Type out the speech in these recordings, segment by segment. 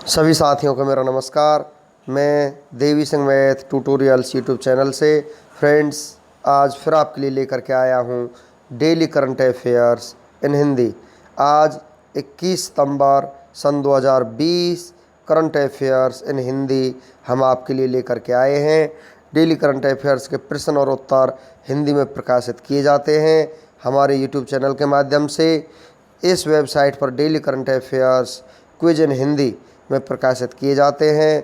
सभी साथियों को मेरा नमस्कार। मैं Devi Singh math tutorials YouTube channel से फ्रेंड्स आज फिर आपके लिए लेकर के आया हूँ daily current affairs in Hindi. आज 21 सितंबर सन 2020 करंट अफेयर्स इन हिंदी हम आपके लिए लेकर के आए हैं। डेली करंट अफेयर्स के प्रश्न और उत्तर हिंदी में प्रकाशित किए जाते हैं हमारे यूट्यूब चैनल के माध्यम से। इस वेबसाइट पर डेली करंट अफेयर्स क्विज इन हिंदी में प्रकाशित किए जाते हैं।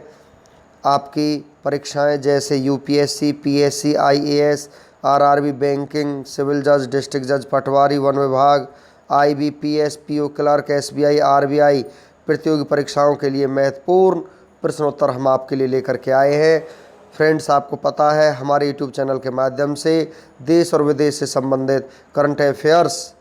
आपकी परीक्षाएं जैसे UPSC, PSC, IAS, RRB, banking, civil जज, डिस्ट्रिक्ट जज, पटवारी, वन विभाग, IBPS, PO clerk, SBI, RBI प्रतियोगी परीक्षाओं के लिए महत्वपूर्ण प्रश्नोत्तर हम आपके लिए लेकर के आए हैं। फ्रेंड्स, आपको पता है हमारे यूट्यूब चैनल के माध्यम से देश और विदेश से संबंधित करंट अफेयर्स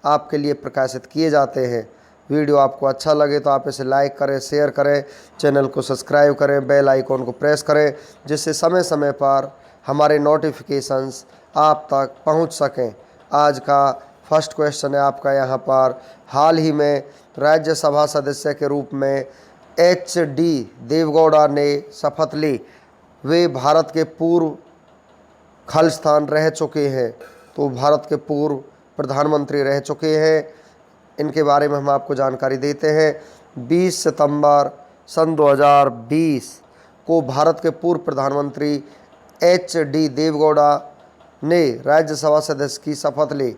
आपके लिए प्रकाशित किए जाते हैं। वीडियो आपको अच्छा लगे तो आप इसे लाइक करें, शेयर करें, चैनल को सब्सक्राइब करें, बेल आइकॉन को प्रेस करें, जिससे समय समय पर हमारे नोटिफिकेशंस आप तक पहुंच सकें। आज का फर्स्ट क्वेश्चन है आपका यहाँ पर, हाल ही में राज्यसभा सदस्य के रूप में HD देवेगौड़ा ने शपथ ली। वे भारत के पूर्व खालिस्तान रह चुके हैं, तो भारत के पूर्व प्रधानमंत्री रह चुके हैं। इनके बारे में हम आपको जानकारी देते हैं। 20 सितंबर सन 2020 को भारत के पूर्व प्रधानमंत्री HD देवेगौड़ा ने राज्यसभा सदस्य की शपथ ली।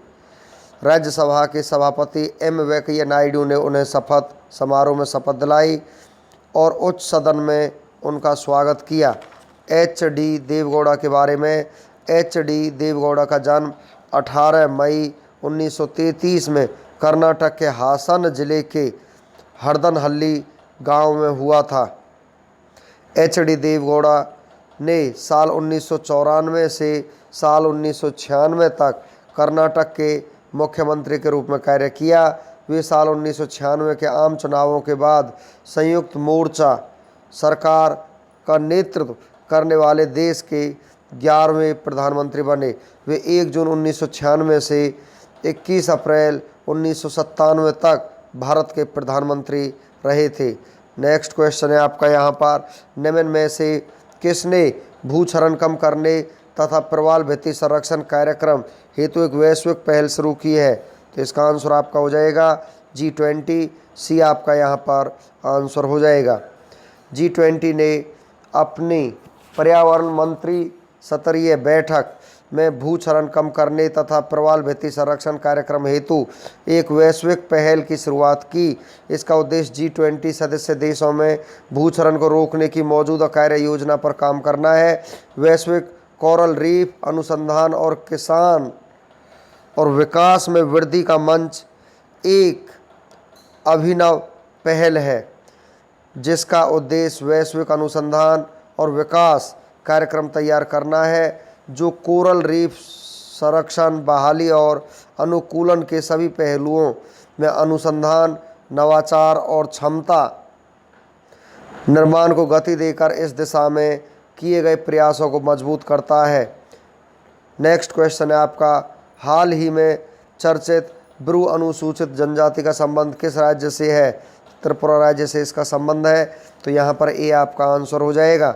राज्यसभा के सभापति M वेंकैया नायडू ने उन्हें शपथ समारोह में शपथ दिलाई और उच्च सदन में उनका स्वागत किया। HD देवेगौड़ा के बारे में, HD देवेगौड़ा का जन्म 18 मई 1933 में कर्नाटक के हासन जिले के हरदनहल्ली गांव में हुआ था। HD देवेगौड़ा ने साल 1994 से साल 1996 तक कर्नाटक के मुख्यमंत्री के रूप में कार्य किया। वे साल 1996 के आम चुनावों के बाद संयुक्त मोर्चा सरकार का नेतृत्व करने वाले देश के 11वें प्रधानमंत्री बने। वे 1 जून 1996 से 21 अप्रैल 1997 तक भारत के प्रधानमंत्री रहे थे। नेक्स्ट क्वेश्चन है आपका यहाँ पर, निम्न में से किसने भूक्षरण कम करने तथा प्रवाल भित्ति संरक्षण कार्यक्रम हेतु एक वैश्विक पहल शुरू की है? तो इसका आंसर आपका हो जाएगा G20। सी आपका यहाँ पर आंसर हो जाएगा। G20 ने अपनी पर्यावरण मंत्री स्तरीय बैठक में भूक्षरण कम करने तथा प्रवाल भित्ति संरक्षण कार्यक्रम हेतु एक वैश्विक पहल की शुरुआत की। इसका उद्देश्य G20 सदस्य देशों में भूक्षरण को रोकने की मौजूदा कार्य योजना पर काम करना है। वैश्विक कोरल रीफ अनुसंधान और किसान और विकास में वृद्धि का मंच एक अभिनव पहल है, जिसका उद्देश्य वैश्विक अनुसंधान और विकास कार्यक्रम तैयार करना है, जो कोरल रीफ संरक्षण, बहाली और अनुकूलन के सभी पहलुओं में अनुसंधान, नवाचार और क्षमता निर्माण को गति देकर इस दिशा में किए गए प्रयासों को मजबूत करता है। नेक्स्ट क्वेश्चन है आपका, हाल ही में चर्चित ब्रू अनुसूचित जनजाति का संबंध किस राज्य से है? त्रिपुरा राज्य से इसका संबंध है, तो यहाँ पर ए आपका आंसर हो जाएगा।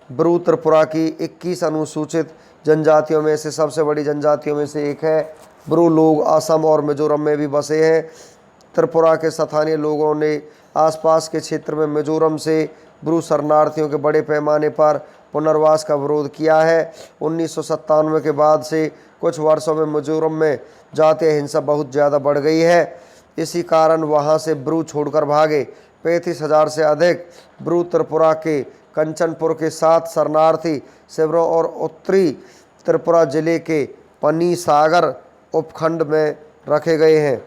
ब्रू त्रिपुरा की 21 अनुसूचित जनजातियों में से सबसे बड़ी जनजातियों में से एक है। ब्रू लोग असम और मिजोरम में भी बसे हैं। त्रिपुरा के स्थानीय लोगों ने आसपास के क्षेत्र में मिजोरम से ब्रू शरणार्थियों के बड़े पैमाने पर पुनर्वास का विरोध किया है। 1997 के बाद से कुछ वर्षों में मिजोरम में जातीय हिंसा बहुत ज़्यादा बढ़ गई है। इसी कारण वहां से ब्रू छोड़कर भागे 35,000 से अधिक ब्रू त्रिपुरा के कंचनपुर के 7 शरणार्थी शिविरों और उत्तरी त्रिपुरा जिले के पनीसागर उपखंड में रखे गए हैं।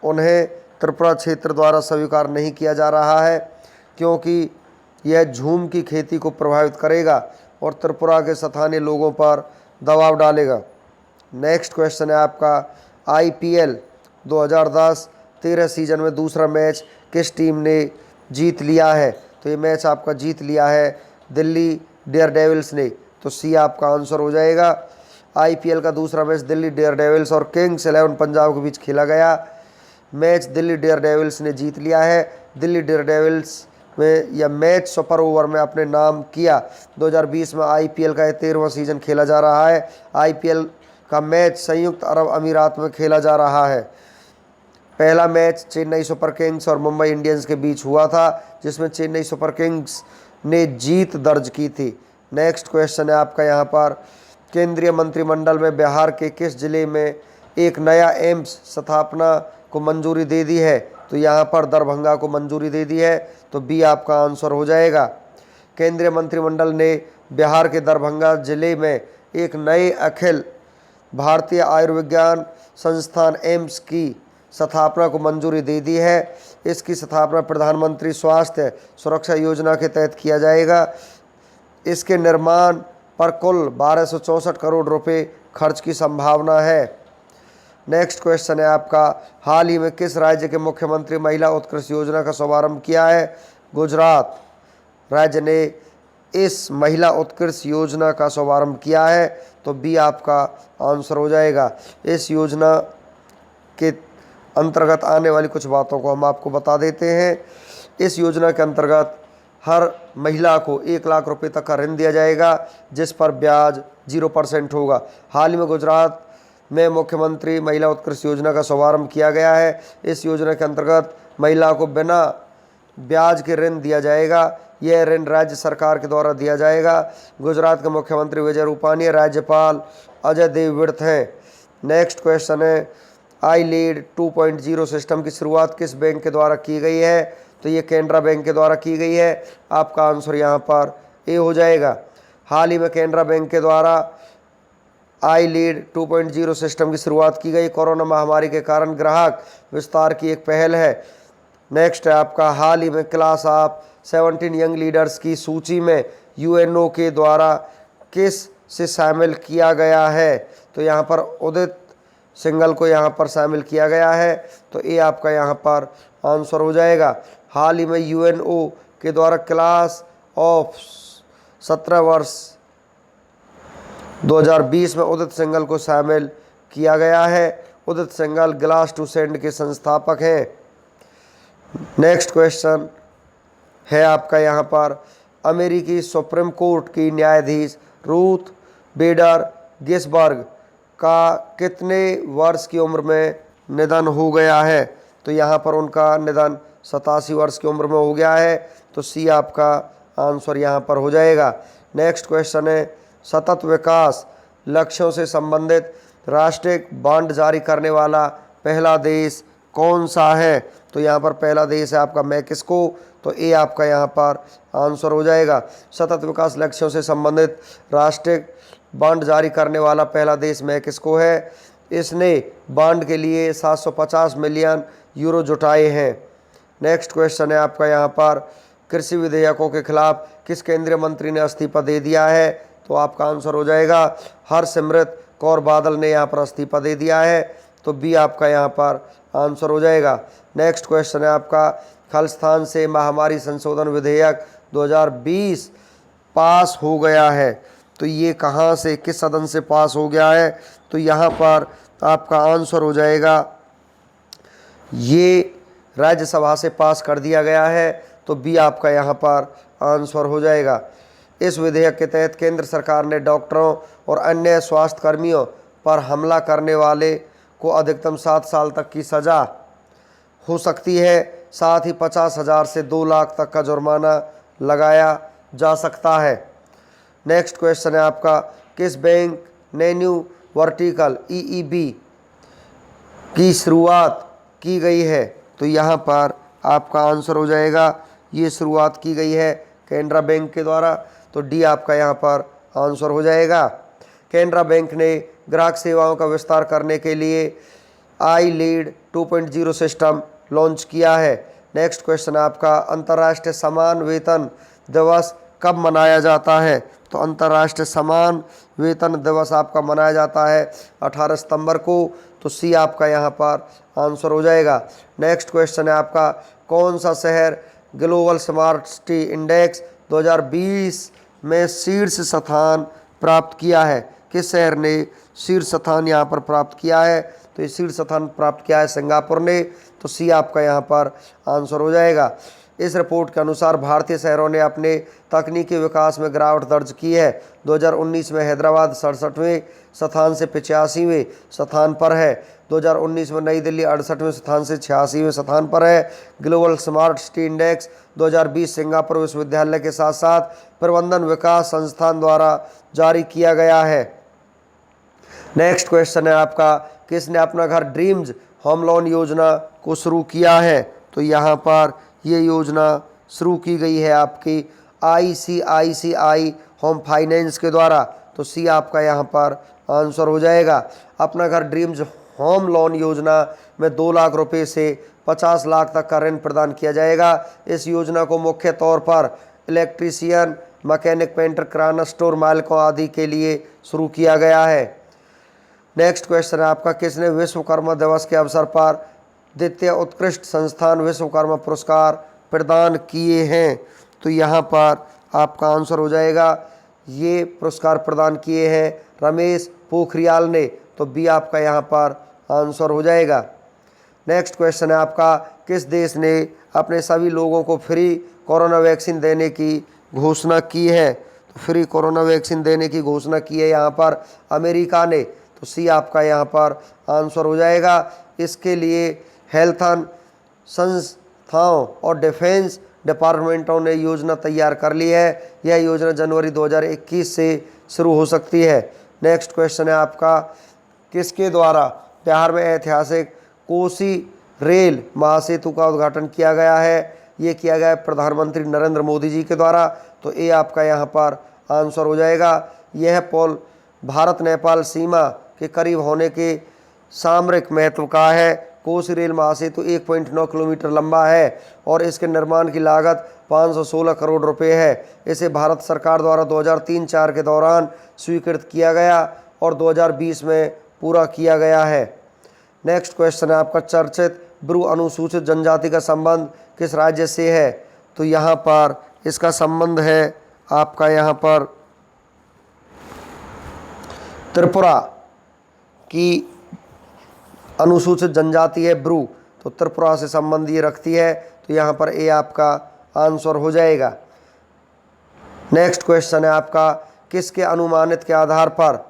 उन्हें त्रिपुरा क्षेत्र द्वारा स्वीकार नहीं किया जा रहा है, क्योंकि यह झूम की खेती को प्रभावित करेगा और त्रिपुरा के स्थानीय लोगों पर दबाव डालेगा। नेक्स्ट क्वेश्चन है आपका, IPL 2010-13 सीजन में दूसरा मैच किस टीम ने जीत लिया है? तो ये मैच आपका जीत लिया है दिल्ली डेयरडेविल्स ने, तो सी आपका आंसर हो जाएगा। IPL का दूसरा मैच दिल्ली डेयरडेविल्स और किंग्स 11 पंजाब के बीच खेला गया। मैच दिल्ली डेयरडेविल्स ने जीत लिया है। दिल्ली डेयरडेविल्स में यह मैच सुपर ओवर में अपने नाम किया। 2020 में आईपीएल का 13वां सीजन खेला जा रहा है। आईपीएल का मैच संयुक्त अरब अमीरात में खेला जा रहा है। पहला मैच चेन्नई सुपर किंग्स और मुंबई इंडियंस के बीच हुआ था, जिसमें चेन्नई सुपर किंग्स ने जीत दर्ज की थी। नेक्स्ट क्वेश्चन है आपका यहाँ पर, केंद्रीय मंत्रिमंडल में बिहार के किस जिले में एक नया एम्स स्थापना को मंजूरी दे दी है? तो यहाँ पर दरभंगा को मंजूरी दे दी है, तो बी आपका आंसर हो जाएगा। केंद्रीय मंत्रिमंडल ने बिहार के दरभंगा जिले में एक नए अखिल भारतीय आयुर्विज्ञान संस्थान एम्स की स्थापना को मंजूरी दे दी है। इसकी स्थापना प्रधानमंत्री स्वास्थ्य सुरक्षा योजना के तहत किया जाएगा। इसके निर्माण पर कुल 1264 करोड़ रुपए खर्च की संभावना है। नेक्स्ट क्वेश्चन है आपका, हाल ही में किस राज्य के मुख्यमंत्री महिला उत्कृष्ट योजना का शुभारंभ किया है? गुजरात राज्य ने इस महिला उत्कृष्ट योजना का शुभारंभ किया है, तो बी आपका आंसर हो जाएगा। इस योजना के अंतर्गत आने वाली कुछ बातों को हम आपको बता देते हैं। इस योजना के अंतर्गत हर महिला को 1 लाख रुपए तक का ऋण दिया जाएगा, जिस पर ब्याज 0% होगा। हाल ही में गुजरात में मुख्यमंत्री महिला उत्कृष्ट योजना का शुभारंभ किया गया है। इस योजना के अंतर्गत महिला को बिना ब्याज के ऋण दिया जाएगा। यह ऋण राज्य सरकार के द्वारा दिया जाएगा। गुजरात के मुख्यमंत्री विजय रूपानी, राज्यपाल अजय देवव्रत हैं। नेक्स्ट क्वेश्चन है, आई लीड 2.0 सिस्टम की शुरुआत किस बैंक के द्वारा की गई है? तो ये कैनरा बैंक के द्वारा की गई है। आपका आंसर यहाँ पर ए हो जाएगा। हाल ही में कैनरा बैंक के द्वारा आई लीड 2.0 सिस्टम की शुरुआत की गई। कोरोना महामारी के कारण ग्राहक विस्तार की एक पहल है। नेक्स्ट है आपका, हाल ही में क्लास ऑफ 17 यंग लीडर्स की सूची में यूएनओ के द्वारा किस से शामिल किया गया है? तो यहाँ पर उदित सिंघल को यहाँ पर शामिल किया गया है, तो ये आपका यहाँ पर आंसर हो जाएगा। हाल ही में यूएनओ के द्वारा क्लास ऑफ 17 वर्ष 2020 में उदित सिंघल को शामिल किया गया है। उदित सिंघल ग्लास टू सेंड के संस्थापक हैं। नेक्स्ट क्वेश्चन है आपका यहाँ पर, अमेरिकी सुप्रीम कोर्ट की न्यायाधीश रूथ बेडर गिन्सबर्ग का कितने वर्ष की उम्र में निधन हो गया है? तो यहाँ पर उनका निधन 87 वर्ष की उम्र में हो गया है, तो सी आपका आंसर यहाँ पर हो जाएगा। नेक्स्ट क्वेश्चन है, सतत विकास लक्ष्यों से संबंधित राष्ट्रीय बॉन्ड जारी करने वाला पहला देश कौन सा है? तो यहाँ पर पहला देश है आपका मैक्सिको, तो ए आपका यहाँ पर आंसर हो जाएगा। सतत विकास लक्ष्यों से संबंधित राष्ट्रीय बॉन्ड जारी करने वाला पहला देश मैक्सिको है। इसने बॉन्ड के लिए 750 मिलियन यूरो जुटाए हैं। नेक्स्ट क्वेश्चन है आपका यहाँ पर, कृषि विधेयकों के खिलाफ किस केंद्रीय मंत्री ने इस्तीफा दे दिया है? तो आपका आंसर हो जाएगा हरसिमरत कौर बादल ने यहाँ पर इस्तीफा दे दिया है, तो बी आपका यहाँ पर आंसर हो जाएगा। नेक्स्ट क्वेश्चन है आपका, खालिस्तान से महामारी संशोधन विधेयक 2020 पास हो गया है, तो ये कहाँ से, किस सदन से पास हो गया है? तो यहाँ पर आपका आंसर हो जाएगा, ये राज्यसभा से पास कर दिया गया है, तो बी आपका यहाँ पर आंसर हो जाएगा। इस विधेयक के तहत केंद्र सरकार ने डॉक्टरों और अन्य स्वास्थ्य कर्मियों पर हमला करने वाले को अधिकतम 7 साल तक की सज़ा हो सकती है, साथ ही 50,000 से 2 लाख तक का जुर्माना लगाया जा सकता है। नेक्स्ट क्वेश्चन है आपका, किस बैंक ने न्यू वर्टिकल ईईबी की शुरुआत की गई है? तो यहाँ पर आपका आंसर हो जाएगा, ये शुरुआत की गई है कैनरा बैंक के द्वारा, तो डी आपका यहाँ पर आंसर हो जाएगा। कैनरा बैंक ने ग्राहक सेवाओं का विस्तार करने के लिए आई लीड 2.0 सिस्टम लॉन्च किया है। नेक्स्ट क्वेश्चन आपका, अंतर्राष्ट्रीय समान वेतन दिवस कब मनाया जाता है? तो अंतर्राष्ट्रीय समान वेतन दिवस आपका मनाया जाता है 18 सितंबर को, तो सी आपका यहाँ पर आंसर हो जाएगा। नेक्स्ट क्वेश्चन है आपका, कौन सा शहर ग्लोबल स्मार्ट सिटी इंडेक्स 2020 में शीर्ष स्थान प्राप्त किया है? किस शहर ने शीर्ष स्थान यहाँ पर प्राप्त किया है? तो ये शीर्ष स्थान प्राप्त किया है सिंगापुर ने। तो सी आपका यहाँ पर आंसर हो जाएगा। इस रिपोर्ट के अनुसार भारतीय शहरों ने अपने तकनीकी विकास में गिरावट दर्ज की है। 2019 में हैदराबाद 67वें स्थान से 85वें स्थान पर है। 2019 में नई दिल्ली 68वें स्थान से 86वें स्थान पर है। Global smart city index 2020 Singapore विश्वविद्यालय के साथ साथ प्रबंधन विकास संस्थान द्वारा जारी किया गया है। नेक्स्ट क्वेश्चन है आपका, किसने अपना घर ड्रीम्स होम लोन योजना को शुरू किया है? तो यहाँ पर ये योजना शुरू की गई है आपकी ICICI होम फाइनेंस के द्वारा। तो सी आपका यहाँ पर आंसर हो जाएगा। अपना घर ड्रीम्स होम लोन योजना में 2 लाख रुपए से 50 लाख तक का ऋण प्रदान किया जाएगा। इस योजना को मुख्य तौर पर इलेक्ट्रीशियन, मैकेनिक, पेंटर, किराना स्टोर मालिकों आदि के लिए शुरू किया गया है। नेक्स्ट क्वेश्चन है आपका, किसने विश्वकर्मा दिवस के अवसर पर द्वितीय उत्कृष्ट संस्थान विश्वकर्मा पुरस्कार प्रदान किए हैं? तो यहाँ पर आपका आंसर हो जाएगा, ये पुरस्कार प्रदान किए हैं रमेश पोखरियाल ने। तो बी आपका यहाँ पर आंसर हो जाएगा। नेक्स्ट क्वेश्चन है आपका, किस देश ने अपने सभी लोगों को फ्री कोरोना वैक्सीन देने की घोषणा की है? तो फ्री कोरोना वैक्सीन देने की घोषणा की है यहाँ पर अमेरिका ने। तो सी आपका यहाँ पर आंसर हो जाएगा। इसके लिए हेल्थ संस्थाओं और डिफेंस डिपार्टमेंटों ने योजना तैयार कर ली है। यह योजना जनवरी 2021 से शुरू हो सकती है। नेक्स्ट क्वेश्चन है आपका, किसके द्वारा बिहार में ऐतिहासिक कोसी रेल महासेतु का उद्घाटन किया गया है? ये किया गया है प्रधानमंत्री नरेंद्र मोदी जी के द्वारा। तो ए आपका यहाँ पर आंसर हो जाएगा। यह पुल भारत नेपाल सीमा के करीब होने के सामरिक महत्व का है। कोसी रेल महासेतु 1.9 किलोमीटर लंबा है और इसके निर्माण की लागत 516 करोड़ रुपए है। इसे भारत सरकार द्वारा 2003-04 के दौरान स्वीकृत किया गया और 2020 में पूरा किया गया है। नेक्स्ट क्वेश्चन है आपका, चर्चित ब्रू अनुसूचित जनजाति का संबंध किस राज्य से है? तो यहाँ पर इसका संबंध है आपका यहाँ पर त्रिपुरा की अनुसूचित जनजाति है ब्रू। तो त्रिपुरा से संबंध ये रखती है। तो यहाँ पर ए आपका आंसर हो जाएगा। नेक्स्ट क्वेश्चन है आपका, किसके अनुमानित के आधार पर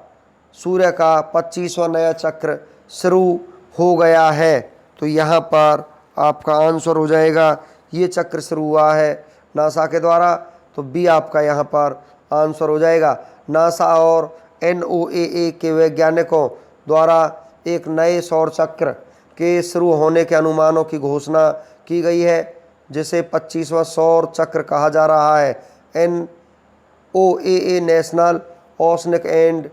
सूर्य का 25वां नया चक्र शुरू हो गया है? तो यहाँ पर आपका आंसर हो जाएगा, ये चक्र शुरू हुआ है नासा के द्वारा। तो बी आपका यहाँ पर आंसर हो जाएगा। नासा और NOAA के वैज्ञानिकों द्वारा एक नए सौर चक्र के शुरू होने के अनुमानों की घोषणा की गई है, जिसे 25वां सौर चक्र कहा जा रहा है। NOAA national oceanic and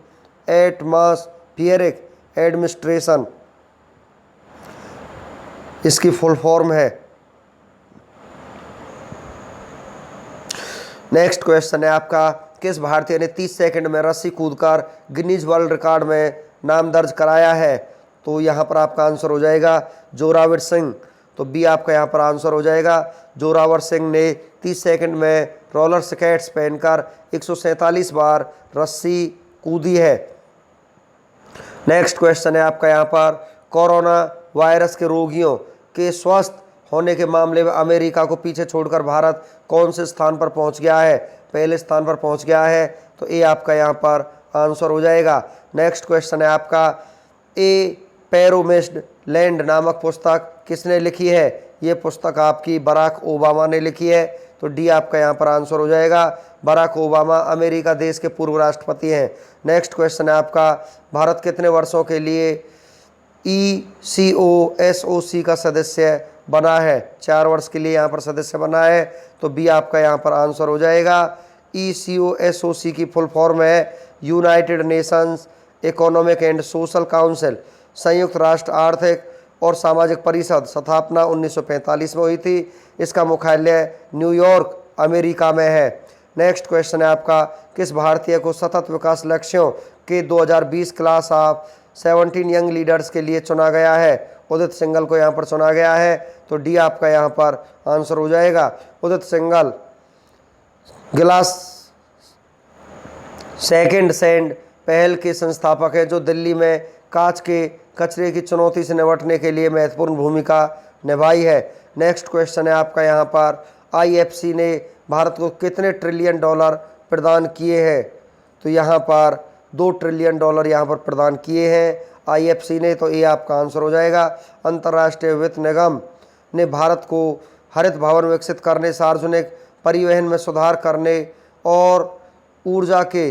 atmospheric administration इसकी फुल फॉर्म है। नेक्स्ट क्वेश्चन है आपका, किस भारतीय ने 30 सेकंड में रस्सी कूदकर गिनीज वर्ल्ड रिकॉर्ड में नाम दर्ज कराया है? तो यहाँ पर आपका आंसर हो जाएगा जोरावर सिंह। तो बी आपका यहाँ पर आंसर हो जाएगा। जोरावर सिंह ने 30 सेकंड में रोलर स्केट्स पहनकर 147 बार रस्सी कूदी है। नेक्स्ट क्वेश्चन है आपका यहाँ पर, कोरोना वायरस के रोगियों के स्वस्थ होने के मामले में अमेरिका को पीछे छोड़कर भारत कौन से स्थान पर पहुँच गया है? पहले स्थान पर पहुँच गया है। तो ए आपका यहाँ पर आंसर हो जाएगा। नेक्स्ट क्वेश्चन है आपका, ए पैरोमिस्ड लैंड नामक पुस्तक किसने लिखी है? ये पुस्तक आपकी बराक ओबामा ने लिखी है। तो डी आपका यहाँ पर आंसर हो जाएगा। बराक ओबामा अमेरिका देश के पूर्व राष्ट्रपति हैं। नेक्स्ट क्वेश्चन है आपका, भारत कितने वर्षों के लिए ECOSOC का सदस्य बना है? 4 वर्ष के लिए यहाँ पर सदस्य बना है। तो बी आपका यहाँ पर आंसर हो जाएगा। ECOSOC की फुल फॉर्म है United Nations economic and social council, संयुक्त राष्ट्र आर्थिक और सामाजिक परिषद। स्थापना 1945 में हुई थी। इसका मुख्यालय न्यूयॉर्क अमेरिका में है। नेक्स्ट क्वेश्चन है आपका, किस भारतीय को सतत विकास लक्ष्यों के 2020 क्लास ऑफ 17 यंग लीडर्स के लिए चुना गया है? उदित सिंघल को यहाँ पर चुना गया है। तो डी आपका यहाँ पर आंसर हो जाएगा। उदित सिंघल ग्लास सेकंड सैंड पहल के संस्थापक है, जो दिल्ली में कांच के कचरे की चुनौती से निपटने के लिए महत्वपूर्ण भूमिका निभाई है। नेक्स्ट क्वेश्चन है आपका यहाँ पर, IFC ने भारत को कितने ट्रिलियन डॉलर प्रदान किए हैं? तो यहाँ पर 2 ट्रिलियन डॉलर यहाँ पर प्रदान किए हैं IFC ने, तो ये आपका आंसर हो जाएगा। अंतर्राष्ट्रीय वित्त निगम ने भारत को हरित भवन विकसित करने, सार्वजनिक परिवहन में सुधार करने और ऊर्जा के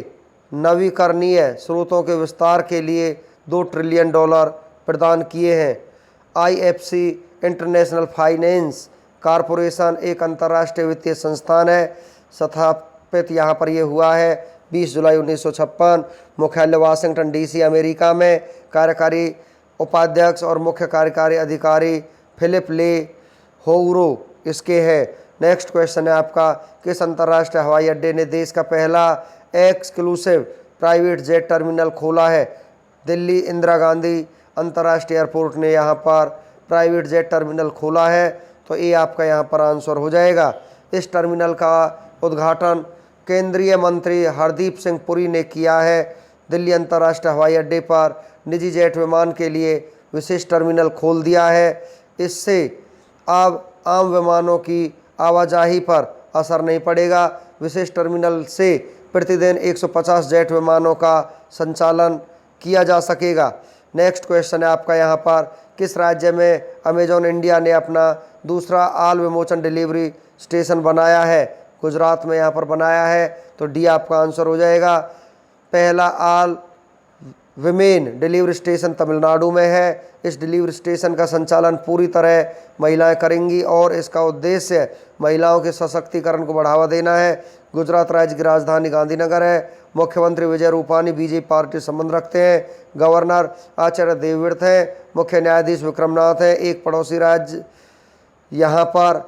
नवीकरणीय स्रोतों के विस्तार के लिए 2 ट्रिलियन डॉलर प्रदान किए हैं। IFC इंटरनेशनल फाइनेंस कॉरपोरेशन एक अंतर्राष्ट्रीय वित्तीय संस्थान है। स्थापित यहाँ पर यह हुआ है 20 जुलाई 1956। मुख्यालय वाशिंगटन DC अमेरिका में। कार्यकारी उपाध्यक्ष और मुख्य कार्यकारी अधिकारी फिलिप ले होउरो इसके है। नेक्स्ट क्वेश्चन है आपका, किस अंतर्राष्ट्रीय हवाई अड्डे ने देश का पहला एक्सक्लूसिव प्राइवेट जेट टर्मिनल खोला है? दिल्ली इंदिरा गांधी अंतर्राष्ट्रीय एयरपोर्ट ने यहाँ पर प्राइवेट जेट टर्मिनल खोला है, तो ये आपका यहाँ पर आंसर हो जाएगा। इस टर्मिनल का उद्घाटन केंद्रीय मंत्री हरदीप सिंह पुरी ने किया है। दिल्ली अंतर्राष्ट्रीय हवाई अड्डे पर निजी जेट विमान के लिए विशेष टर्मिनल खोल दिया है। इससे अब आम विमानों की आवाजाही पर असर नहीं पड़ेगा। विशेष टर्मिनल से प्रतिदिन 150 जेट विमानों का संचालन किया जा सकेगा। नेक्स्ट क्वेश्चन है आपका यहाँ पर, किस राज्य में अमेजॉन इंडिया ने अपना दूसरा आल विमोचन डिलीवरी स्टेशन बनाया है? गुजरात में यहाँ पर बनाया है, तो डी आपका आंसर हो जाएगा। पहला आल विमेन डिलीवरी स्टेशन तमिलनाडु में है। इस डिलीवरी स्टेशन का संचालन पूरी तरह महिलाएं करेंगी और इसका उद्देश्य महिलाओं के सशक्तिकरण को बढ़ावा देना है। गुजरात राज्य की राजधानी गांधीनगर है। मुख्यमंत्री विजय रूपानी बीजेपी पार्टी से संबंध रखते हैं। गवर्नर आचार्य देवव्रत हैं। मुख्य न्यायाधीश विक्रमनाथ हैं। एक पड़ोसी राज्य, यहाँ पर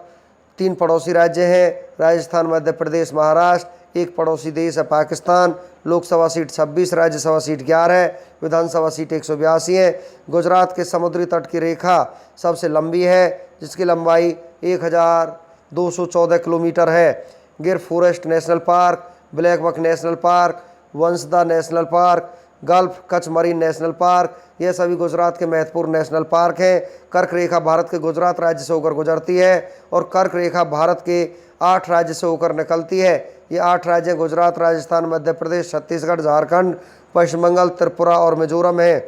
3 पड़ोसी राज्य हैं, राजस्थान, मध्य प्रदेश, महाराष्ट्र। एक पड़ोसी देश है पाकिस्तान। लोकसभा सीट 26, राज्यसभा सीट 11, विधानसभा सीट 182 है। गुजरात के समुद्री तट की रेखा सबसे लंबी है, जिसकी लंबाई 1214 किलोमीटर है। Gir forest national park, black buck national park, Vansda national park, gulf Kutch marine national park, ये सभी गुजरात के महत्वपूर्ण नेशनल पार्क हैं। कर्क रेखा भारत के गुजरात राज्य से होकर गुजरती है और कर्क रेखा भारत के 8 राज्य से होकर निकलती है। ये 8 राज्य गुजरात, राजस्थान, मध्य प्रदेश, छत्तीसगढ़, झारखंड, पश्चिम बंगाल, त्रिपुरा और मिजोरम है।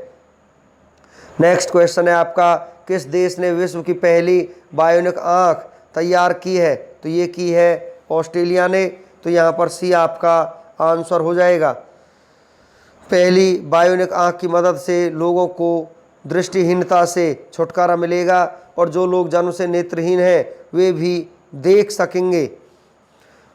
नेक्स्ट क्वेश्चन है आपका, किस देश ने विश्व की पहली बायोनिक आंख तैयार की है? तो ये की है ऑस्ट्रेलिया ने, तो यहाँ पर सी आपका आंसर हो जाएगा। पहली बायोनिक आंख की मदद से लोगों को दृष्टिहीनता से छुटकारा मिलेगा और जो लोग जन्म से नेत्रहीन हैं वे भी देख सकेंगे।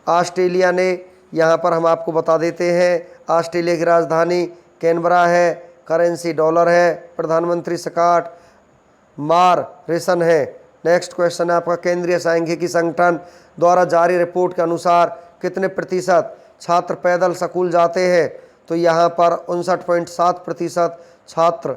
ऑस्ट्रेलिया ने, यहाँ पर हम आपको बता देते हैं, ऑस्ट्रेलिया की राजधानी कैनबरा है। करेंसी डॉलर है। प्रधानमंत्री स्कॉट मॉरिसन है। नेक्स्ट क्वेश्चन है आपका, केंद्रीय सांख्यिकी संगठन द्वारा जारी रिपोर्ट के अनुसार कितने प्रतिशत छात्र पैदल स्कूल जाते हैं? तो यहाँ पर 59.7% छात्र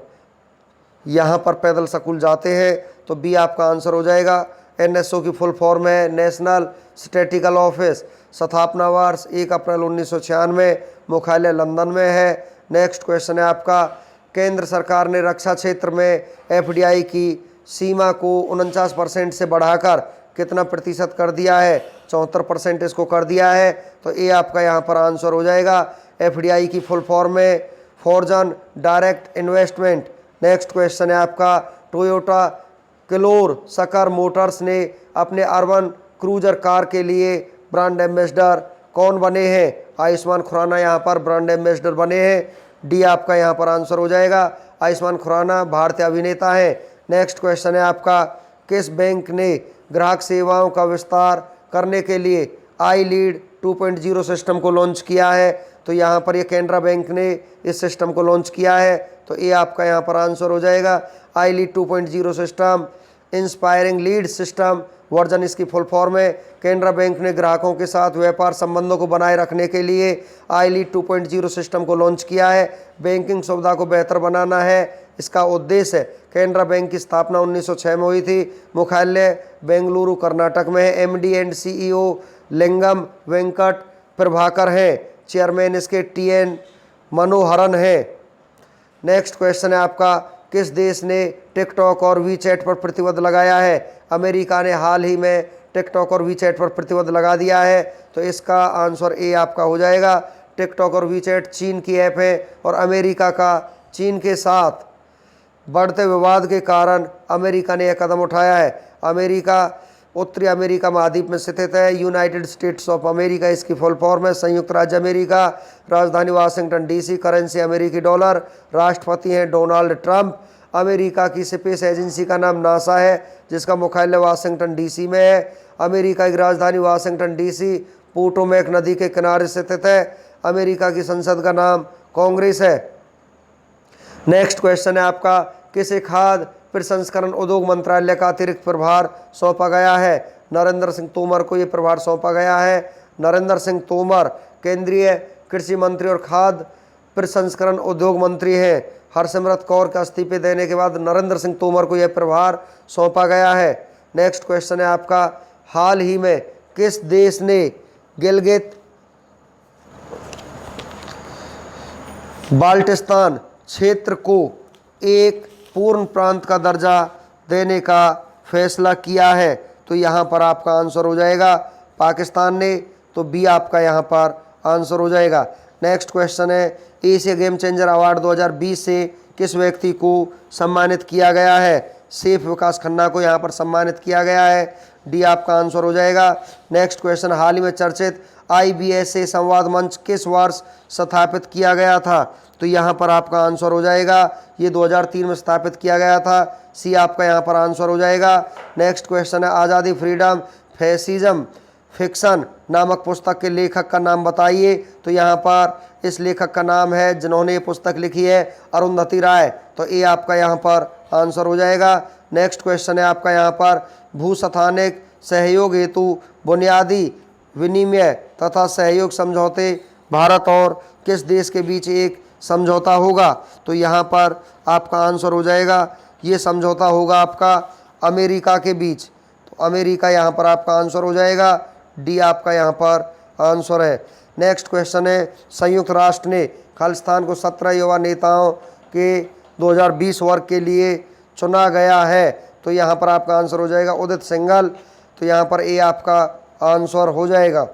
यहाँ पर पैदल स्कूल जाते हैं, तो बी आपका आंसर हो जाएगा। NSO की फुल फॉर्म है नेशनल स्टैटिस्टिकल ऑफिस। स्थापना वर्ष 1 अप्रैल 1996। मुख्यालय लंदन में है। नेक्स्ट क्वेश्चन है आपका, केंद्र सरकार ने रक्षा क्षेत्र में FDI की सीमा को 49% से बढ़ाकर कितना प्रतिशत कर दिया है? 74% इसको कर दिया है, तो ये आपका यहाँ पर आंसर हो जाएगा। FDI की फुल फॉर्म है foreign direct investment. Next question है आपका, टोयोटा किर्लोस्कर मोटर्स ने अपने अर्बन क्रूजर कार के लिए ब्रांड एम्बेसडर कौन बने हैं? आयुष्मान खुराना यहाँ पर ब्रांड एम्बेसडर बने हैं। डी आपका यहाँ पर आंसर हो जाएगा। आयुष्मान खुराना भारतीय अभिनेता हैं। नेक्स्ट क्वेश्चन है आपका, किस बैंक ने ग्राहक सेवाओं का विस्तार करने के लिए आई लीड 2.0 सिस्टम को लॉन्च किया है? तो यहाँ पर ये कैनरा बैंक ने इस सिस्टम को लॉन्च किया है, तो ये आपका यहाँ पर आंसर हो जाएगा। I lead 2.0 system, inspiring lead system version इसकी फुल फॉर्म है। कैनरा बैंक ने ग्राहकों के साथ व्यापार संबंधों को बनाए रखने के लिए आई लीड 2.0 सिस्टम को लॉन्च किया है। बैंकिंग सुविधा को बेहतर बनाना है इसका उद्देश्य। कैनरा बैंक की स्थापना 1906 में हुई थी। मुख्यालय बेंगलुरु कर्नाटक में है। MD एंड CEO लिंगम वेंकट प्रभाकर हैं। चेयरमैन इसके TN मनोहरन है। नेक्स्ट क्वेश्चन है आपका, किस देश ने टिकटॉक और वीचैट पर प्रतिबंध लगाया है? अमेरिका ने हाल ही में टिकटॉक और वीचैट पर प्रतिबंध लगा दिया है। तो इसका आंसर ए आपका हो जाएगा। टिकटॉक और वीचैट चीन की ऐप है और अमेरिका का चीन के साथ बढ़ते विवाद के कारण अमेरिका ने यह कदम उठाया है। अमेरिका उत्तरी अमेरिका महाद्वीप में स्थित है। यूनाइटेड स्टेट्स ऑफ अमेरिका इसकी फुल फॉर्म है। संयुक्त राज्य अमेरिका, राजधानी वाशिंगटन डीसी, करेंसी अमेरिकी डॉलर, राष्ट्रपति हैं डोनाल्ड ट्रंप। अमेरिका की स्पेस एजेंसी का नाम नासा है, जिसका मुख्यालय वाशिंगटन डीसी में है। अमेरिका की राजधानी वाशिंगटन डीसी पोटोमैक नदी के किनारे स्थित है। अमेरिका की संसद का नाम कांग्रेस है। नेक्स्ट क्वेश्चन है आपका, किसे खाद्य प्रसंस्करण उद्योग मंत्रालय का अतिरिक्त प्रभार सौंपा गया है? नरेंद्र सिंह तोमर को यह प्रभार सौंपा गया है। नरेंद्र सिंह तोमर केंद्रीय कृषि मंत्री और खाद्य प्रसंस्करण उद्योग मंत्री हैं। हरसिमरत कौर के इस्तीफे देने के बाद नरेंद्र सिंह तोमर को यह प्रभार सौंपा गया है। नेक्स्ट क्वेश्चन है आपका, हाल ही में किस देश ने गिलगित बाल्टिस्तान क्षेत्र को एक पूर्ण प्रांत का दर्जा देने का फैसला किया है? तो यहाँ पर आपका आंसर हो जाएगा पाकिस्तान ने। तो बी आपका यहाँ पर आंसर हो जाएगा। नेक्स्ट क्वेश्चन है, एशिया गेम चेंजर अवार्ड 2020 से किस व्यक्ति को सम्मानित किया गया है? सेफ विकास खन्ना को यहाँ पर सम्मानित किया गया है। डी आपका आंसर हो जाएगा। नेक्स्ट क्वेश्चन, हाल ही में चर्चित IBSA संवाद मंच किस वर्ष स्थापित किया गया था? तो यहाँ पर आपका आंसर हो जाएगा, ये 2003 में स्थापित किया गया था। सी आपका यहाँ पर आंसर हो जाएगा। नेक्स्ट क्वेश्चन है, आज़ादी फ्रीडम फैसिज्म फिक्शन नामक पुस्तक के लेखक का नाम बताइए। तो यहाँ पर इस लेखक का नाम है, जिन्होंने ये पुस्तक लिखी है, अरुंधति राय। तो ए आपका यहाँ पर आंसर हो जाएगा। नेक्स्ट क्वेश्चन है आपका यहाँ पर, भूस्थानिक सहयोग हेतु बुनियादी विनिमय तथा सहयोग समझौते भारत और किस देश के बीच एक समझौता होगा? तो यहाँ पर आपका आंसर हो जाएगा, ये समझौता होगा आपका अमेरिका के बीच। तो अमेरिका यहाँ पर आपका आंसर हो जाएगा। डी आपका यहाँ पर आंसर है। नेक्स्ट क्वेश्चन है, संयुक्त राष्ट्र ने खालिस्तान को 17 युवा नेताओं के 2020 वर्ग के लिए चुना गया है। तो यहाँ पर आपका आंसर हो जाएगा उदित सिंघल। तो यहाँ पर ए आपका आंसर हो जाएगा।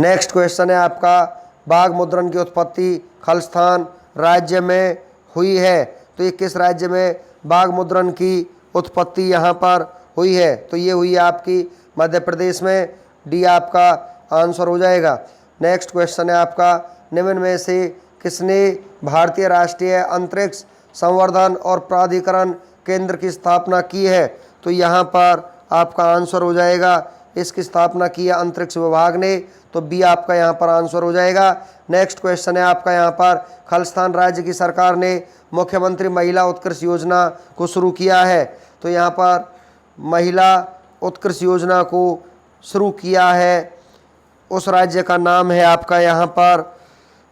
नेक्स्ट क्वेश्चन है आपका, बाघ मुद्रण की उत्पत्ति खालिस्तान राज्य में हुई है। तो ये किस राज्य में बाघ मुद्रण की उत्पत्ति यहाँ पर हुई है? तो ये हुई है आपकी मध्य प्रदेश में। डी आपका आंसर हो जाएगा। नेक्स्ट क्वेश्चन है आपका, निम्न में से किसने भारतीय राष्ट्रीय अंतरिक्ष संवर्धन और प्राधिकरण केंद्र की स्थापना की है? तो यहाँ पर आपका आंसर हो जाएगा, इसकी स्थापना की है अंतरिक्ष विभाग ने। तो बी आपका यहाँ पर आंसर हो जाएगा। नेक्स्ट क्वेश्चन है आपका यहाँ पर, खालिस्तान राज्य की सरकार ने मुख्यमंत्री महिला उत्कृष्ट योजना को शुरू किया है। तो यहाँ पर महिला उत्कृष्ट योजना को शुरू किया है, उस राज्य का नाम है आपका यहाँ पर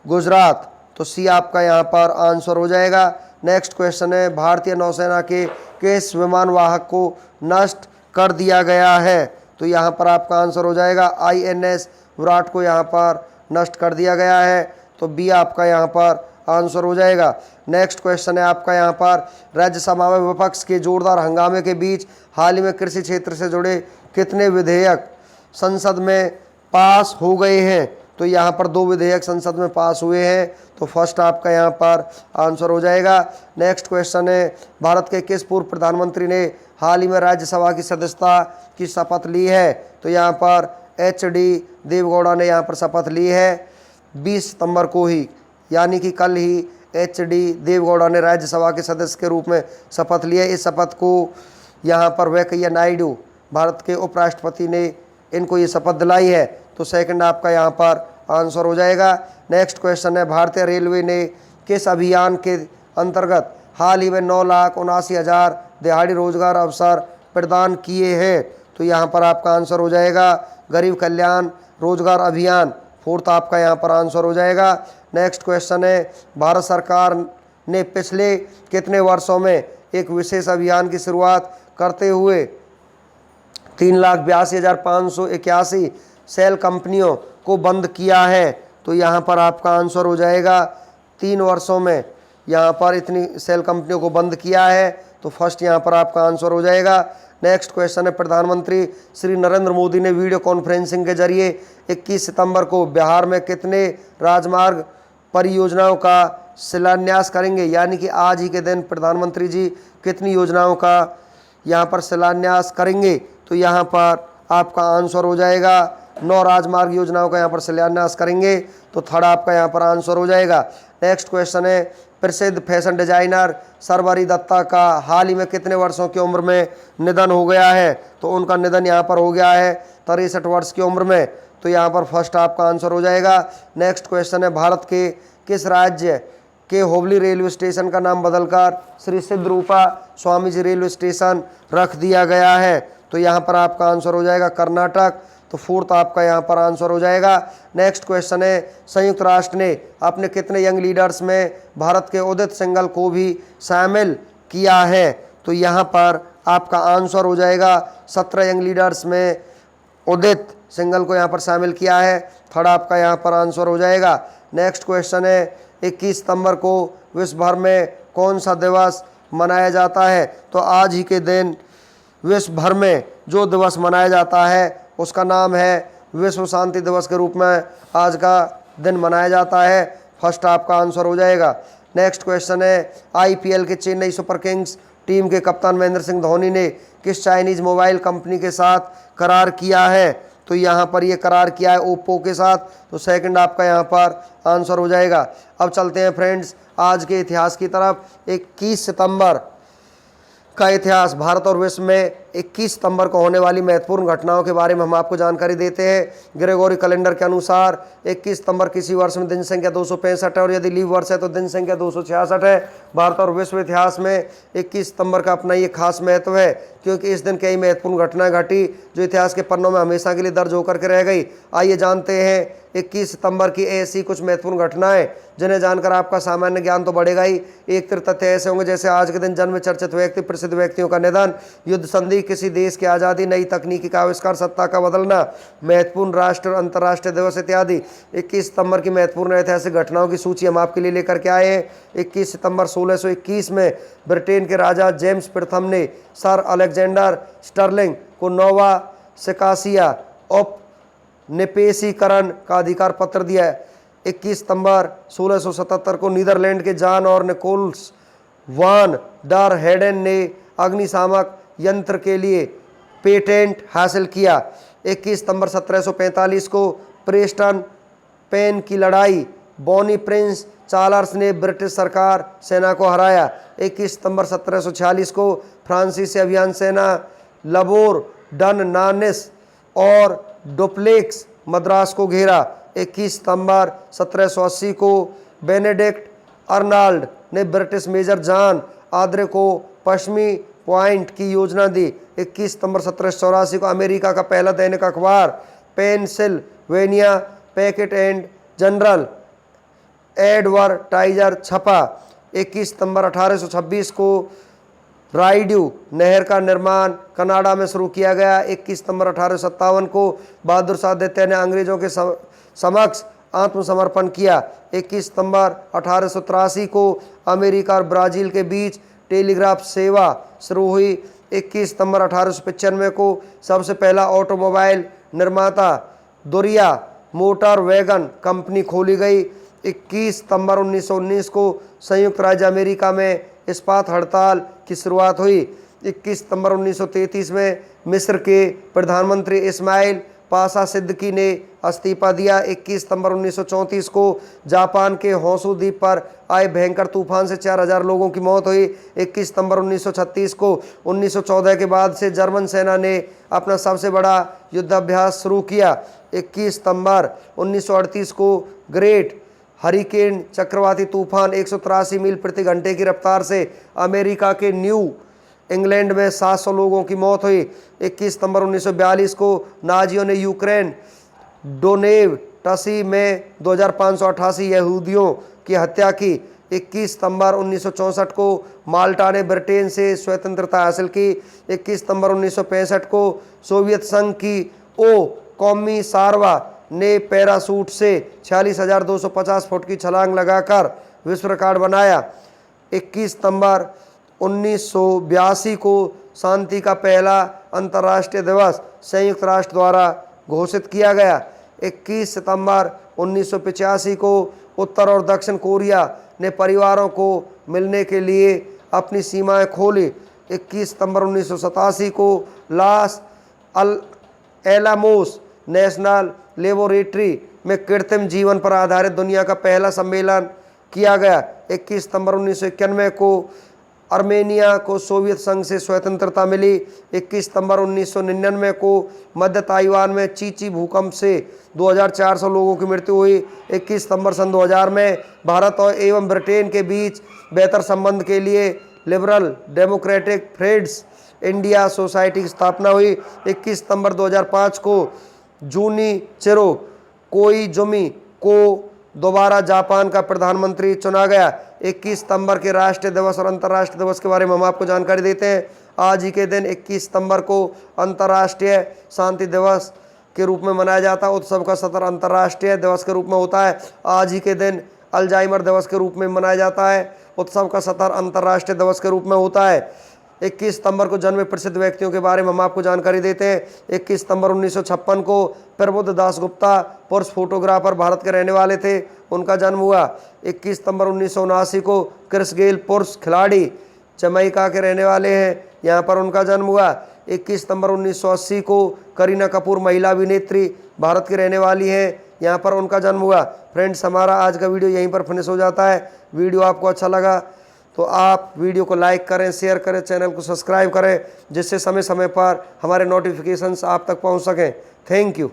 गुजरात। तो सी आपका यहाँ पर आंसर हो जाएगा। नेक्स्ट क्वेश्चन है, भारतीय नौसेना के किस विमान वाहक को नष्ट कर दिया गया है? तो यहाँ पर आपका आंसर हो जाएगा INS विराट को यहाँ पर नष्ट कर दिया गया है। तो बी आपका यहाँ पर आंसर हो जाएगा। नेक्स्ट क्वेश्चन है आपका यहाँ पर, राज्यसभा में विपक्ष के जोरदार हंगामे के बीच हाल ही में कृषि क्षेत्र से जुड़े कितने विधेयक संसद में पास हो गए हैं? तो यहाँ पर 2 विधेयक संसद में पास हुए हैं। तो फर्स्ट आपका यहाँ पर आंसर हो जाएगा। नेक्स्ट क्वेश्चन है, भारत के किस पूर्व प्रधानमंत्री ने हाल ही में राज्यसभा की सदस्यता की शपथ ली है? तो यहाँ पर HD देवगौड़ा ने यहाँ पर शपथ ली है 20 सितंबर को ही, यानी कि कल ही HD देवगौड़ा ने राज्यसभा के सदस्य के रूप में शपथ ली है। इस शपथ को यहाँ पर वेंकैया नायडू भारत के उपराष्ट्रपति ने इनको ये शपथ दिलाई है। तो सेकंड आपका यहाँ पर आंसर हो जाएगा। नेक्स्ट क्वेश्चन है, भारतीय रेलवे ने किस अभियान के अंतर्गत हाल ही में 9,79,000 दिहाड़ी रोजगार अवसर प्रदान किए हैं? तो यहाँ पर आपका आंसर हो जाएगा गरीब कल्याण रोजगार अभियान। फोर्थ आपका यहाँ पर आंसर हो जाएगा। नेक्स्ट क्वेश्चन है, भारत सरकार ने पिछले कितने वर्षों में एक विशेष अभियान की शुरुआत करते हुए 3,82,581 सेल कंपनियों को बंद किया है? तो यहाँ पर आपका आंसर हो जाएगा 3 वर्षों में यहाँ पर इतनी सेल कंपनियों को बंद किया है? तो फर्स्ट यहाँ पर आपका आंसर हो जाएगा। नेक्स्ट क्वेश्चन है, प्रधानमंत्री श्री नरेंद्र मोदी ने वीडियो कॉन्फ्रेंसिंग के जरिए 21 सितंबर को बिहार में कितने राजमार्ग परियोजनाओं का शिलान्यास करेंगे? यानी कि आज ही के दिन प्रधानमंत्री जी कितनी योजनाओं का यहाँ पर शिलान्यास करेंगे? तो यहाँ पर आपका आंसर हो जाएगा 9 राजमार्ग योजनाओं का यहाँ पर शिलान्यास करेंगे। तो थर्ड आपका यहाँ पर आंसर हो जाएगा। नेक्स्ट क्वेश्चन है, प्रसिद्ध फैशन डिजाइनर शर्वरी दत्ता का हाल ही में कितने वर्षों की उम्र में निधन हो गया है? तो उनका निधन यहाँ पर हो गया है 63 वर्ष की उम्र में। तो यहाँ पर फर्स्ट आपका आंसर हो जाएगा। नेक्स्ट क्वेश्चन है, भारत के किस राज्य के हुबली रेलवे स्टेशन का नाम बदलकर श्री सिद्धरूपा स्वामी जी रेलवे स्टेशन रख दिया गया है? तो यहाँ पर आपका आंसर हो जाएगा कर्नाटक। तो फोर्थ आपका यहाँ पर आंसर हो जाएगा। नेक्स्ट क्वेश्चन है, संयुक्त राष्ट्र ने अपने कितने यंग लीडर्स में भारत के उदित सिंघल को भी शामिल किया है? तो यहाँ पर आपका आंसर हो जाएगा 17 यंग लीडर्स में उदित सिंघल को यहाँ पर शामिल किया है। थर्ड आपका यहाँ पर आंसर हो जाएगा। नेक्स्ट क्वेश्चन है, 21 सितंबर को विश्व भर में कौन सा दिवस मनाया जाता है? तो आज ही के दिन विश्व भर में जो दिवस मनाया जाता है उसका नाम है विश्व शांति दिवस के रूप में आज का दिन मनाया जाता है। फर्स्ट आपका आंसर हो जाएगा। नेक्स्ट क्वेश्चन है, आईपीएल के चेन्नई सुपर किंग्स टीम के कप्तान महेंद्र सिंह धोनी ने किस चाइनीज मोबाइल कंपनी के साथ करार किया है? तो यहाँ पर ये करार किया है ओप्पो के साथ। तो सेकंड आपका यहाँ पर आंसर हो जाएगा। अब चलते हैं फ्रेंड्स आज के इतिहास की तरफ। 21 सितंबर का इतिहास, भारत और विश्व में 21 सितंबर को होने वाली महत्वपूर्ण घटनाओं के बारे में हम आपको जानकारी देते हैं। ग्रेगोरी कैलेंडर के अनुसार 21 सितंबर किसी वर्ष में दिन संख्या 265 है और यदि लीव वर्ष है तो दिन संख्या 266 है। भारत और विश्व इतिहास में 21 सितंबर का अपना ये खास महत्व है क्योंकि इस दिन कई महत्वपूर्ण घटनाएं घटी जो इतिहास के पन्नों में हमेशा के लिए दर्ज होकर के रह गई। आइए जानते हैं 21 सितंबर की ऐसी कुछ महत्वपूर्ण घटनाएं जिन्हें जानकर आपका सामान्य ज्ञान तो बढ़ेगा ही। एक तथ्य ऐसे होंगे जैसे आज के दिन जन्म चर्चित व्यक्ति, प्रसिद्ध व्यक्तियों का निधन, युद्ध संधि, किसी देश की आज़ादी, नई तकनीकी का आविष्कार, सत्ता का बदलना, महत्वपूर्ण राष्ट्र और अंतर्राष्ट्रीय दिवस इत्यादि। 21 सितंबर की महत्वपूर्ण ऐतिहासिक घटनाओं की सूची हम आपके लिए लेकर के आए हैं। 21 सितंबर 1621 में ब्रिटेन के राजा जेम्स प्रथम ने सर अलेक्जेंडर स्टर्लिंग को नोवा स्कॉशिया उपनिवेशीकरण का अधिकार पत्र दिया है। 21 सितंबर 1677 को नीदरलैंड के जॉन और निकोल्स वान डर हेडेन ने अग्निशामक यंत्र के लिए पेटेंट हासिल किया। 21 सितंबर 1745 को प्रेस्टन पेन की लड़ाई, बॉनी प्रिंस चार्ल्स ने ब्रिटिश सरकार सेना को हराया। 21 सितंबर 1746 को फ्रांसीसी अभियान सेना लबोर डन नानिस और डुप्लेक्स मद्रास को घेरा। 21 सितंबर 1780 को बेनेडिक्ट अर्नाल्ड ने ब्रिटिश मेजर जॉन आद्रे को पश्चिमी पॉइंट की योजना दी। 21 सितंबर 1784 को अमेरिका का पहला दैनिक अखबार Pennsylvania packet and general advertiser छपा। 21 सितंबर 1826 को राइड्यू नहर का निर्माण कनाडा में शुरू किया गया। 21 सितंबर 1857 को बहादुर शाह द्वितीय ने अंग्रेजों के समक्ष आत्मसमर्पण किया। 21 सितंबर 1883 को अमेरिका और ब्राज़ील के बीच टेलीग्राफ सेवा शुरू हुई। 21 सितंबर 1895 को सबसे पहला ऑटोमोबाइल निर्माता दुरिया मोटर वैगन कंपनी खोली गई। 21 सितंबर 1919 को संयुक्त राज्य अमेरिका में इस्पात हड़ताल की शुरुआत हुई। 21 सितंबर 1933 में मिस्र के प्रधानमंत्री इस्माइल पाशा सिद्दीकी ने इस्तीफा दिया। 21 सितंबर 1934 को जापान के होंशु द्वीप पर आए भयंकर तूफान से 4000 लोगों की मौत हुई। 21 सितंबर 1936 को 1914 के बाद से जर्मन सेना ने अपना सबसे बड़ा युद्धाभ्यास शुरू किया। 21 सितंबर 1938 को ग्रेट हरिकेन चक्रवाती तूफान 183 मील प्रति घंटे की रफ्तार से अमेरिका के न्यू इंग्लैंड में 700 लोगों की मौत हुई। 21 सितंबर 1942 को नाजियों ने यूक्रेन डोनेव टसी में 2588 यहूदियों की हत्या की। 21 सितंबर 1964 को माल्टा ने ब्रिटेन से स्वतंत्रता हासिल की। 21 सितंबर 1965 को सोवियत संघ की कौमी सारवा ने पैराशूट से 46,250 फुट की छलांग लगाकर विश्व रिकॉर्ड बनाया। 21 सितंबर 1982 को शांति का पहला अंतर्राष्ट्रीय दिवस संयुक्त राष्ट्र द्वारा घोषित किया गया। 21 सितंबर 1985 को उत्तर और दक्षिण कोरिया ने परिवारों को मिलने के लिए अपनी सीमाएं खोली। 21 सितंबर 1987 को लॉस एलामोस नेशनल लेबोरेटरी में कृत्रिम जीवन पर आधारित दुनिया का पहला सम्मेलन किया गया। 21 सितंबर 1991 को अर्मेनिया को सोवियत संघ से स्वतंत्रता मिली। 21 सितंबर 1999 को मध्य ताइवान में चीची भूकंप से 2400 लोगों की मृत्यु हुई। 21 सितंबर सन 2000 में भारत और एवं ब्रिटेन के बीच बेहतर संबंध के लिए liberal democratic friends India society की स्थापना हुई। 21 सितंबर 2005 को जूनिचिरो कोइजुमी को दोबारा जापान का प्रधानमंत्री चुना गया। 21 सितंबर के राष्ट्रीय दिवस और अंतर्राष्ट्रीय दिवस के बारे में हम आपको जानकारी देते हैं। आज ही के दिन 21 सितंबर को अंतर्राष्ट्रीय शांति दिवस के रूप में मनाया जाता है। उत्सव का सत्र अंतर्राष्ट्रीय दिवस के रूप में होता है। आज ही के दिन अल्जाइमर दिवस के रूप में मनाया जाता है। उत्सव का सत्र अंतर्राष्ट्रीय दिवस के रूप में होता है। 21 सितंबर को जन्मे प्रसिद्ध व्यक्तियों के बारे में हम आपको जानकारी देते हैं। 21 सितंबर 1956 को प्रबुद्ध दास गुप्ता पुरुष फोटोग्राफर भारत के रहने वाले थे, उनका जन्म हुआ। 21 सितंबर 1979 को क्रिस गेल पुरुष खिलाड़ी जमैका के रहने वाले हैं, यहाँ पर उनका जन्म हुआ। 21 सितंबर 1980 को करीना कपूर महिला अभिनेत्री भारत की रहने वाली हैं, यहाँ पर उनका जन्म हुआ। फ्रेंड्स, हमारा आज का वीडियो यहीं पर फिनिश हो जाता है। वीडियो आपको अच्छा लगा तो आप वीडियो को लाइक करें, शेयर करें, चैनल को सब्सक्राइब करें, जिससे समय समय पर हमारे नोटिफिकेशंस आप तक पहुंच सकें। Thank you.